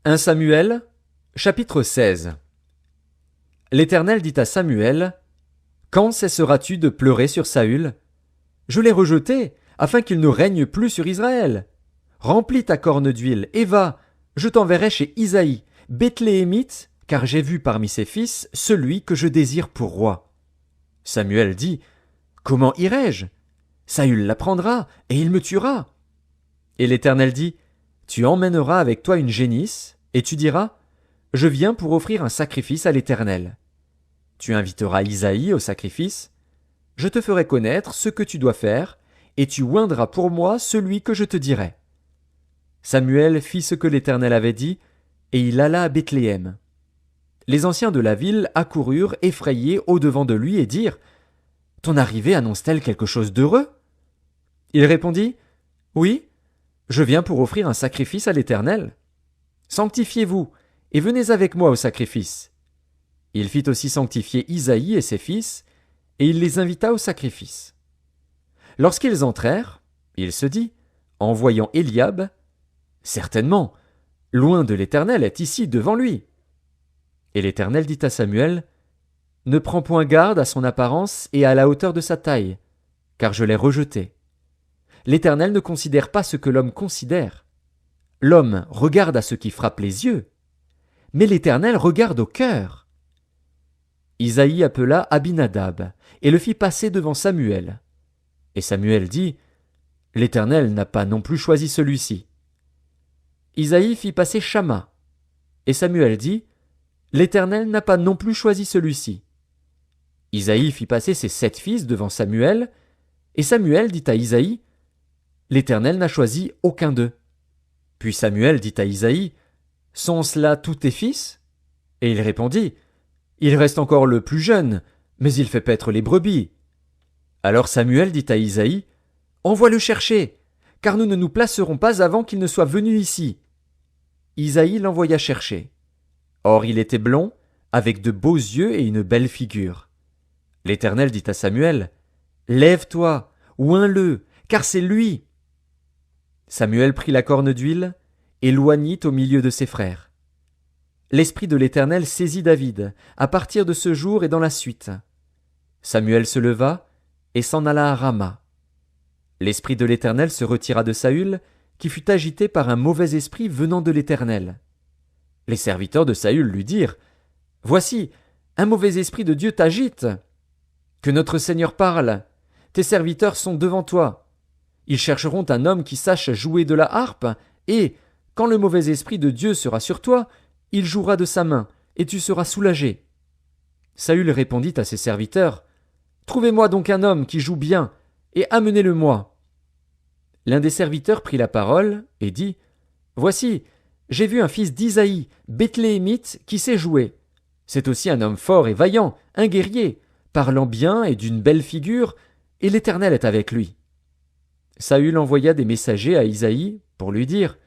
1 Samuel, chapitre 16. L'Éternel dit à Samuel: Quand cesseras-tu de pleurer sur Saül? Je l'ai rejeté, afin qu'il ne règne plus sur Israël. Remplis ta corne d'huile, et va, je t'enverrai chez Isaïe, Bethléemite, car j'ai vu parmi ses fils celui que je désire pour roi. Samuel dit: Comment irai-je? Saül l'apprendra, et il me tuera. Et l'Éternel dit: Tu emmèneras avec toi une génisse, et tu diras: Je viens pour offrir un sacrifice à l'Éternel. Tu inviteras Isaïe au sacrifice. Je te ferai connaître ce que tu dois faire, et tu oindras pour moi celui que je te dirai. Samuel fit ce que l'Éternel avait dit, et il alla à Bethléem. Les anciens de la ville accoururent effrayés au-devant de lui et dirent: Ton arrivée annonce-t-elle quelque chose d'heureux? Il répondit: Oui, je viens pour offrir un sacrifice à l'Éternel. Sanctifiez-vous, et venez avec moi au sacrifice. Il fit aussi sanctifier Isaïe et ses fils, et il les invita au sacrifice. Lorsqu'ils entrèrent, il se dit, en voyant Éliab: Certainement, loin de l'Éternel est ici devant lui. Et l'Éternel dit à Samuel: Ne prends point garde à son apparence et à la hauteur de sa taille, car je l'ai rejeté. L'Éternel ne considère pas ce que l'homme considère. L'homme regarde à ce qui frappe les yeux, mais l'Éternel regarde au cœur. Isaïe appela Abinadab et le fit passer devant Samuel. Et Samuel dit: L'Éternel n'a pas non plus choisi celui-ci. Isaïe fit passer Shamma. Et Samuel dit: L'Éternel n'a pas non plus choisi celui-ci. Isaïe fit passer ses 7 fils devant Samuel, et Samuel dit à Isaïe: L'Éternel n'a choisi aucun d'eux. Puis Samuel dit à Isaïe: Sont-ce là tous tes fils? Et il répondit: Il reste encore le plus jeune, mais il fait paître les brebis. Alors Samuel dit à Isaïe: Envoie-le chercher, car nous ne nous placerons pas avant qu'il ne soit venu ici. Isaïe l'envoya chercher. Or il était blond, avec de beaux yeux et une belle figure. L'Éternel dit à Samuel: Lève-toi, oins-le, car c'est lui. Samuel prit la corne d'huile et l'oignit au milieu de ses frères. L'Esprit de l'Éternel saisit David, à partir de ce jour et dans la suite. Samuel se leva et s'en alla à Rama. L'Esprit de l'Éternel se retira de Saül, qui fut agité par un mauvais esprit venant de l'Éternel. Les serviteurs de Saül lui dirent: Voici, un mauvais esprit de Dieu t'agite. Que notre Seigneur parle. Tes serviteurs sont devant toi. Ils chercheront un homme qui sache jouer de la harpe, et, quand le mauvais esprit de Dieu sera sur toi, il jouera de sa main, et tu seras soulagé. Saül répondit à ses serviteurs: Trouvez-moi donc un homme qui joue bien, et amenez-le-moi. L'un des serviteurs prit la parole, et dit: Voici, j'ai vu un fils d'Isaïe, Bethléemite, qui sait jouer. C'est aussi un homme fort et vaillant, un guerrier, parlant bien et d'une belle figure, et l'Éternel est avec lui. Saül envoya des messagers à Isaïe pour lui dire: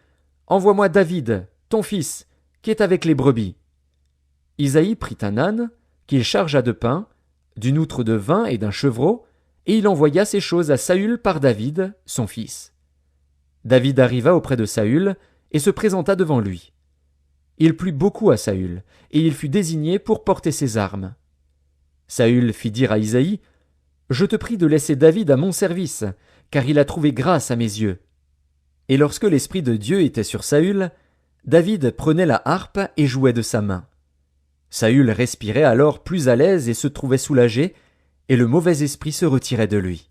Envoie-moi David, ton fils, qui est avec les brebis. Isaïe prit un âne, qu'il chargea de pain, d'une outre de vin et d'un chevreau, et il envoya ces choses à Saül par David, son fils. David arriva auprès de Saül et se présenta devant lui. Il plut beaucoup à Saül, et il fut désigné pour porter ses armes. Saül fit dire à Isaïe: Je te prie de laisser David à mon service, car il a trouvé grâce à mes yeux. Et lorsque l'Esprit de Dieu était sur Saül, David prenait la harpe et jouait de sa main. Saül respirait alors plus à l'aise et se trouvait soulagé, et le mauvais esprit se retirait de lui.